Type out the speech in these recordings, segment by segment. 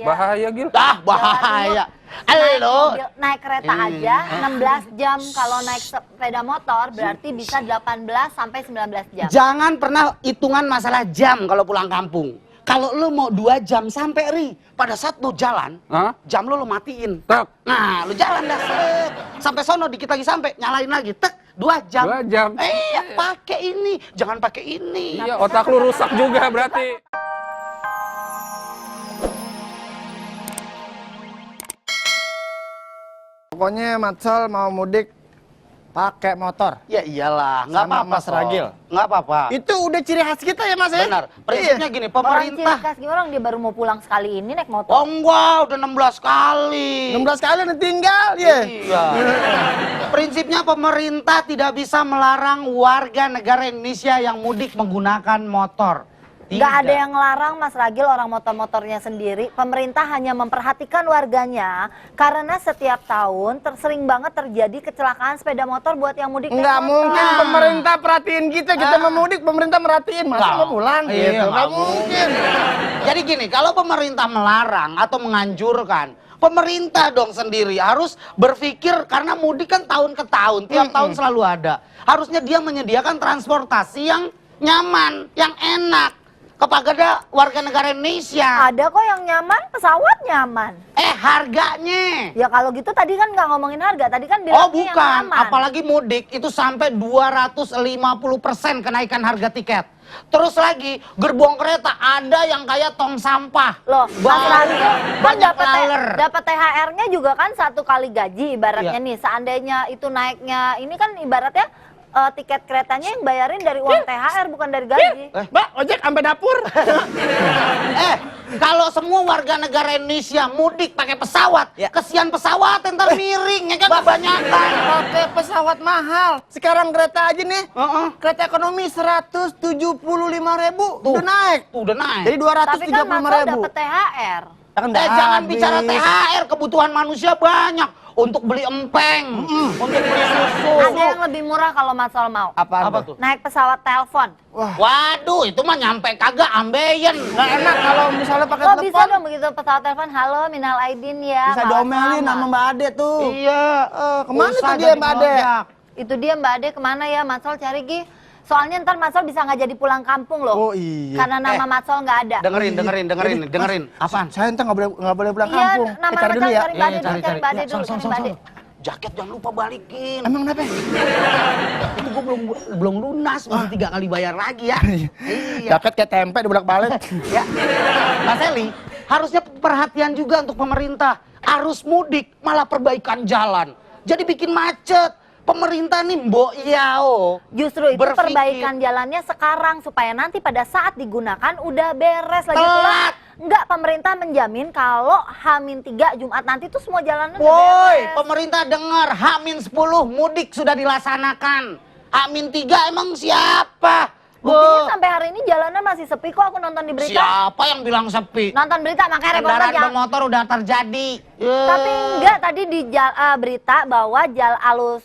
Bahaya Gil. Bahaya. Naik kereta aja 16 jam, kalau naik sepeda motor berarti bisa 18 sampai 19 jam. Jangan pernah hitungan masalah jam kalau pulang kampung. Kalau lu mau 2 jam sampai pada saat lu jalan, jam lu matiin. Nah, lu jalan dah sampai sono dikit lagi sampai, nyalain lagi, 2 jam. 2 jam. Pakai ini, jangan pakai ini. Iya, otak lu rusak juga berarti. Pokoknya Matsal mau mudik pakai motor. Ya iyalah, nggak apa-apa Mas Ragil. Nggak apa-apa. Itu udah ciri khas kita ya Mas ya? Benar. Prinsipnya gini, pemerintah. Orang ciri khas orang dia baru mau pulang sekali ini naik motor. Oh enggak, udah 16 kali. 16 kali udah tinggal ya. Iya. Prinsipnya pemerintah tidak bisa melarang warga negara Indonesia yang mudik menggunakan motor. Nggak ada yang ngelarang Mas Ragil, orang motor-motornya sendiri. Pemerintah hanya memperhatikan warganya karena setiap tahun sering banget terjadi kecelakaan sepeda motor buat yang mudik. Nggak mungkin pemerintah perhatiin kita mau mudik, pemerintah merhatiin. Masa mau pulang? Iya, Nggak mungkin. Jadi gini, kalau pemerintah melarang atau menganjurkan, pemerintah dong sendiri harus berpikir, karena mudik kan tahun ke tahun, tiap tahun selalu ada. Harusnya dia menyediakan transportasi yang nyaman, yang enak kepada warga negara Indonesia. Ada kok yang nyaman, pesawat nyaman. Harganya. Ya kalau gitu tadi kan nggak ngomongin harga, tadi kan bilangnya yang bukan, nyaman. apalagi mudik itu sampai 250% kenaikan harga tiket. Terus lagi, gerbong kereta ada yang kayak tong sampah. Loh, Mas Ragil kan banyak laler. dapat THR-nya juga kan 1 kali gaji ibaratnya nih. Seandainya itu naiknya, ini kan ibaratnya tiket keretanya yang bayarin dari uang THR bukan dari gaji. Mbak, ojek sampai dapur. Kalau semua warga negara Indonesia mudik pakai pesawat, kesian pesawat ntar miring, ya kan kebanyakan. Pakai pesawat mahal. Sekarang kereta aja nih, kereta ekonomi 175.000 udah naik. Udah naik. Jadi Tapi kan Mas 275.000. dapat THR. Jangan bicara THR, kebutuhan manusia banyak. Untuk beli empeng, untuk beli susu. Ada yang lebih murah kalau Mas Sol mau. Apa tuh? Naik pesawat telepon. Waduh, itu mah nyampe kagak ambeien. Nggak enak kalau misalnya pakai Kok telepon. bisa dong begitu pesawat telepon, halo minal aidin ya. Bisa diomelin sama Mbak Ade tuh. Iya. Kemana tuh dia Mbak Ade? Itu dia Mbak Ade kemana ya Mas Sol, cari Gi. Soalnya ntar Mas Sol bisa nggak jadi pulang kampung loh. Oh iya. Karena nama Mas Sol nggak ada. Dengerin. Apaan? Saya entar nggak boleh pulang Iya, kampung. nama Cari Mas dulu Sol ya. cari Mbak Ade dulu, cari Mbak Ade dulu, cari Mbak Ade. Jaket jangan lupa balikin. Emang kenapa? Itu gua belum lunas, masih 3 kali bayar lagi ya. Iya. Jaket kayak tempe dibolak-balik. Ya. Mas Eli, harusnya perhatian juga untuk pemerintah. Arus mudik malah perbaikan jalan. Jadi bikin macet. Pemerintah nih mbok yao. Justru itu perbaikan jalannya sekarang supaya nanti pada saat digunakan udah beres lagi pula. Enggak, pemerintah menjamin kalau H-3 Jumat nanti tuh semua jalannya udah beres. Pemerintah dengar, H-10 mudik sudah dilaksanakan. H-3 emang siapa? Buktinya sampai hari ini jalannya masih sepi kok, aku nonton di berita. Siapa yang bilang sepi? Nonton berita, makanya reporter Kendaraan bermotor udah terjadi. Tapi enggak, tadi di berita bahwa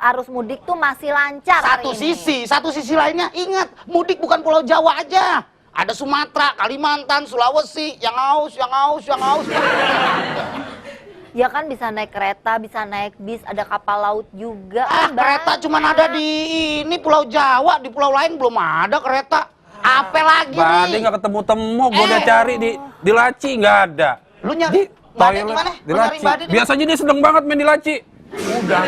arus mudik tuh masih lancar Satu sisi lainnya ingat, mudik bukan Pulau Jawa aja. Ada Sumatera, Kalimantan, Sulawesi, yang haus. Ya kan bisa naik kereta, bisa naik bis, ada kapal laut juga. Kereta cuman ada di ini Pulau Jawa, di pulau lain belum ada kereta. Apa lagi Mbak Ade nih? nggak ketemu-temu, gue udah cari di laci nggak ada. Lu nyari Mbak Ade di mana? Di laci. Biasanya dia sedang banget main di laci. Udah.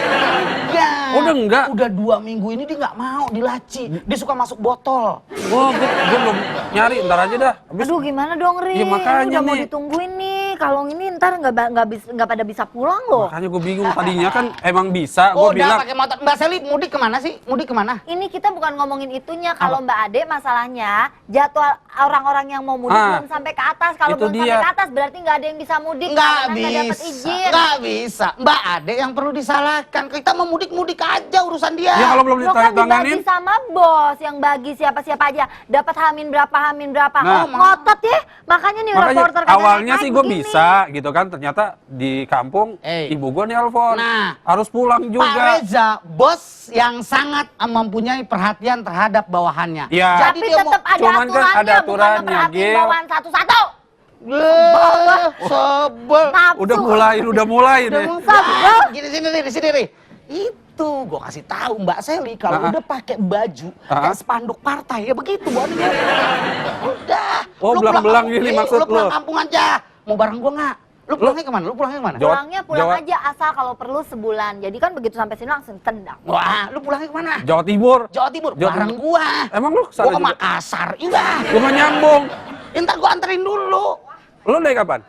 Udah enggak. Udah 2 minggu ini dia nggak mau di laci. Dia suka masuk botol. Wah, gue belum nyari, ntar aja dah. Aduh gimana dong Ri? Ya, makanya udah mau nih. ditungguin nih. Kalau ini ntar nggak pada bisa pulang loh. Makanya gue bingung, tadinya kan emang bisa, gue Udah bilang. pakai motor. Mbak Seli mudik kemana sih? Mudik kemana? Ini kita bukan ngomongin itunya. Kalau Mbak Ade masalahnya jadwal orang-orang yang mau mudik belum sampai ke atas. Kalau itu belum dia. sampai ke atas berarti nggak ada yang bisa mudik. Nggak karena nggak dapat izin. Nggak bisa. Mbak Ade yang perlu disalahkan. Kita mau mudik aja urusan dia. Ya kalau belum Lo kan ditandatanganin. dibagi sama bos yang bagi siapa-siapa aja. Dapat hamin berapa. Nah. Ngotot ya. Makanya nih reporter kadang awalnya naik sih gue begini. bisa gitu kan, ternyata di kampung ibu gue nelpon. Nah, harus pulang Pak juga. Reza, bos yang sangat mempunyai perhatian terhadap bawahannya. Ya. Jadi Tapi dia tetap ada cuman kan aturannya, ada bukan aturannya, memperhatiin Gil. bawahan satu-satu. Sebel. Nafsu. Udah mulai nih. Sebel. Gini di sini nih. Itu gua kasih tahu Mbak Seli kalau udah pakai baju kayak spanduk partai ya begitu bonnya. Udah. Oh, Lu belang-belang pulang- gini Iya, maksud lu pulang lu. kampung aja. Mau bareng gua nggak? Lu pulangnya kemana? Lu pulangnya kemana? Pulangnya pulang Jawa- aja asal kalau perlu sebulan. Jadi kan begitu sampai sini langsung tendang. Wah, lu pulangnya kemana? Jawa Timur. Jawa Timur. Jawa Bareng Timur. gua. Emang lu Gua kesana ke juga? Makassar. Iya. Gua nggak nyambung. Ntar gua anterin dulu. Lu naik kapan?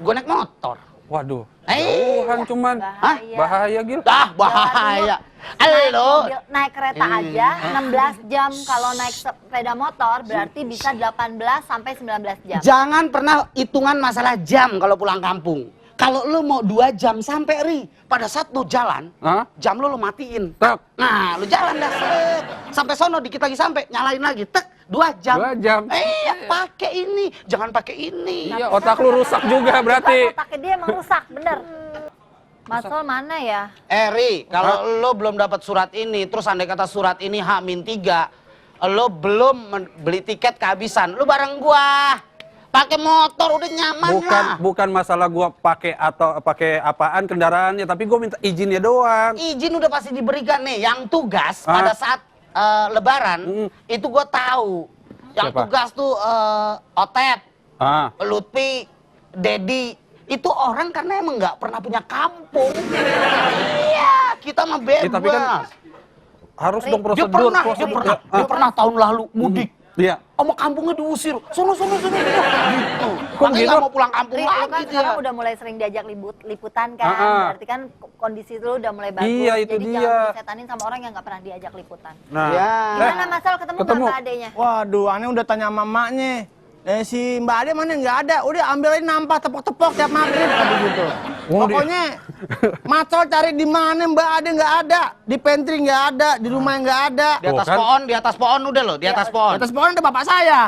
Gua naik motor. Waduh. Eh. Jauhan cuman. Bahaya. Bahaya Gil. Bahaya. Naik Halo. mobil- naik kereta aja 16 jam, kalau naik sepeda motor berarti bisa 18 sampai 19 jam. Jangan pernah hitungan masalah jam kalau pulang kampung. Kalau lu mau 2 jam sampai Ri, pada saat lu jalan, Hah? jam lu matiin. Tak. Nah, lu jalan dah set. Sampai sono dikit lagi sampai, nyalain lagi. Tek, 2 jam. 2 jam. Iya, pakai ini, jangan pakai ini. Iya, otak lu rusak juga berarti. Otaknya dia emang rusak, bener. Mas Sol mana ya? Ri, kalau lu belum dapat surat ini, terus andai kata surat ini H-3, lu belum beli tiket kehabisan, lu bareng gua. Pakai motor udah nyaman lah. Bukan masalah gua pakai atau pakai apaan kendaraannya, tapi gua minta izinnya doang. Izin udah pasti diberikan nih. Yang tugas pada saat Lebaran itu gue tahu. Yang Siapa? tugas tuh Otep, Ah. Lutfi, Dedi. Itu orang karena emang nggak pernah punya kampung. Iya, kita mah bebas. Tapi kan harus dong dia prosedur. dia pernah tahun lalu mudik. Iya. Sama kampungnya diusir. Sono. Gitu. Kok Makanya gitu? nggak mau pulang kampung Ri, lu kan lagi sekarang dia. udah mulai sering diajak liputan kan, berarti kan kondisi lu udah mulai bagus. Iya, itu jadi dia. jangan disetanin sama orang yang nggak pernah diajak liputan. Nah. Ya. Gimana Mas Sol ketemu ketemu. nggak adanya? Waduh, aneh udah tanya sama emaknya. Si Mbak Ade mana nggak ada, udah ambilin nampah tepok-tepok tiap maghrib tadi gitu. Oh, Pokoknya Macol cari di mana Mbak Ade nggak ada, di pantry nggak ada, di rumah nggak ada. Di atas Tuh, kan? di atas pohon udah loh, di atas Di pohon. atas pohon ada bapak saya.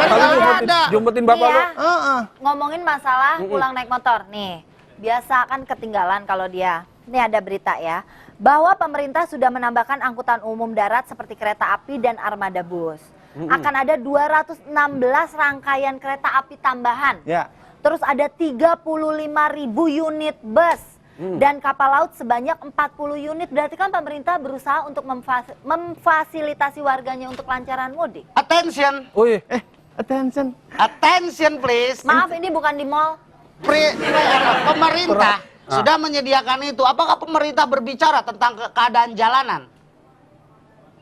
Kalau Nggak ada. jumpetin bapak lu. Iya. Heeh. Ngomongin masalah pulang naik motor nih, biasa kan ketinggalan kalau dia. Ini ada berita ya, bahwa pemerintah sudah menambahkan angkutan umum darat seperti kereta api dan armada bus. Akan ada 216 rangkaian kereta api tambahan. Ya. Terus ada 35.000 unit bus. Dan kapal laut sebanyak 40 unit. Berarti kan pemerintah berusaha untuk memfasilitasi warganya untuk lancaran mudik. Attention, Wih, Attention. attention please. Maaf, ini bukan di mall. Pemerintah sudah menyediakan itu. Apakah pemerintah berbicara tentang keadaan jalanan?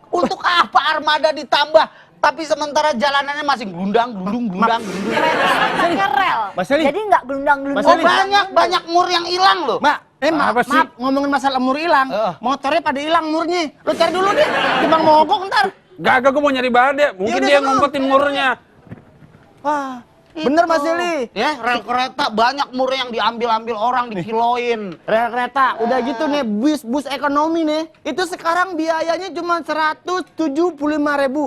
Untuk apa armada ditambah? Tapi sementara jalanannya masih glundang. Kereta kan pakai rel. Mas Seli. Jadi nggak gelundang-gelundang. Mas Seli. Banyak mur yang hilang loh. Mbak, Apa sih? maaf ngomongin masalah mur hilang. Motornya pada hilang murnya. Lu cari dulu deh. Timbang mogok ntar. gagak gua mau nyari bade. Mungkin udah dia sono. ngumpetin murnya. Wah, bener Mas Seli. Ya, rel kereta banyak mur yang diambil-ambil orang, dikiloin. Rel kereta, udah gitu nih, bus ekonomi nih, itu sekarang biayanya cuma 175.000,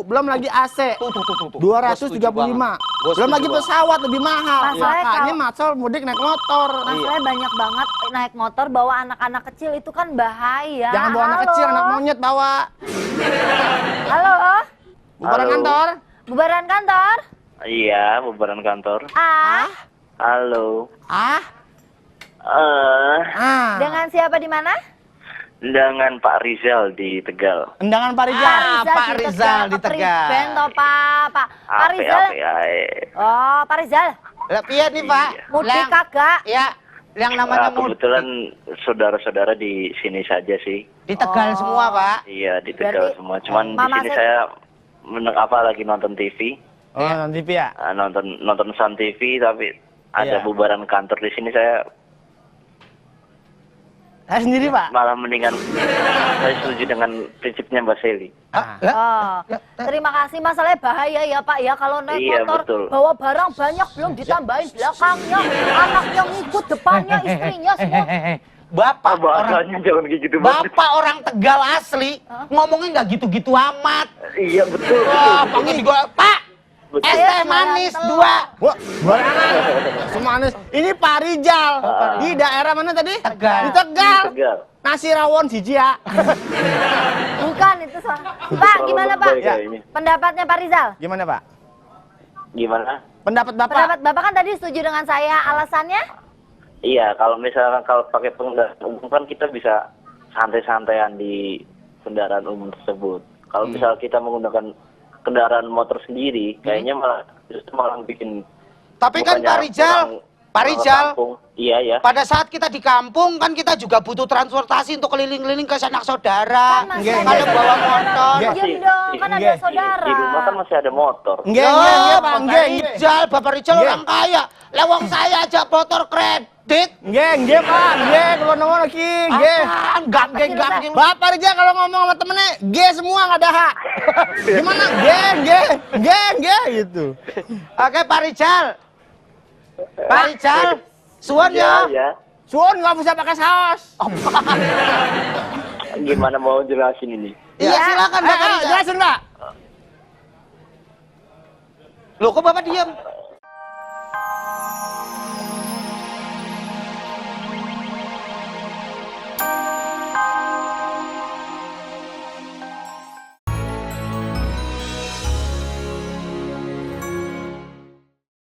belum lagi AC, Tuh. 235, belum lagi pesawat lebih mahal. Masalahnya Makanya kalau- Macol mudik naik motor. Masalahnya banyak banget naik motor bawa anak-anak kecil itu kan bahaya. Jangan bawa anak Halo? kecil, anak monyet bawa. Halo? Bubaran Halo. kantor. Bubaran kantor? Iya, bubaran kantor. Halo. Ah, Dengan siapa di mana? Dengan Pak Rizal di Tegal. Undangan Pak Rizal. Pak Rizal di Tegal. Prevent toh, Pak Rizal. Oh, Pak Rizal. lah iya nih Pak. Mudik Yang- kagak? Ya, yang namanya mudik. Kebetulan saudara-saudara di sini saja sih. Di Tegal semua Pak. Iya, di Berarti Tegal semua. Cuman di Mama sini saya- saya lagi nonton TV. Oh, nanti ya. Nonton Sun TV, tapi ada Iya. bubaran kantor di sini. Saya Saya sendiri, Pak. malah mendingan saya setuju dengan prinsipnya Mbak Seli. Oh, terima kasih. Masalahnya bahaya ya Pak ya kalau naik Iya, motor betul. bawa barang banyak belum ditambahin belakangnya, anaknya ngikut depannya, istrinya semua. Bapak orang Bahasanya jangan kayak gitu banget. Bapak orang Tegal asli ngomongnya nggak gitu-gitu amat. Iya, betul. Wah, pakai di gua, Pak. Betul. Es teh manis 2. Wah, barangan. Semanis. Ini Pak Rizal. Di daerah mana tadi? Tegal. Di Tegal. Tegal. Nasi rawon siji ya. Bukan itu soal. Pak, gimana Pak? lebay kayaknya. Pendapatnya Pak Rizal? Gimana, Pak? Gimana? Pendapat Bapak. Pendapat Bapak kan tadi setuju dengan saya. Alasannya? Iya, kalau misalkan kalau pakai kendaraan umum kan kita bisa santai-santaian di kendaraan umum tersebut. Kalau misal kita menggunakan kendaraan motor sendiri, kayaknya malah justru malah bikin. Tapi kan bukannya Pak Rijal, kurang- Pak kurang Rijal, kampung. Iya ya. pada saat kita di kampung kan kita juga butuh transportasi untuk keliling-keliling ke sanak saudara. Kan masih Nggih, ada Kalau bawa saudara. motor. Diam dong, kan ada Nggih. saudara. Di rumah kan masih ada motor. Nggih, Ya, nggih, nggih, Pak. Bapak Nggih, nggih. Rijal, Bapak Rijal Nggih. orang kaya. Lewong saya aja motor kredit. Nggih, nggih, Pak. Nggih, kalau nongol lagi. Nggih. Apaan? Gak. Bapak Rijal kalau ngomong sama temennya, G semua nggak ada hak. Gimana? G, gitu. Oke Pak Rijal. Pak Rijal, suan ya. Ya. Suun nggak bisa pakai saus. Gimana mau jelasin ini? Iya, silakan Bapak Ayo, Rijal. jelasin, Pak. Loh kok Bapak diam?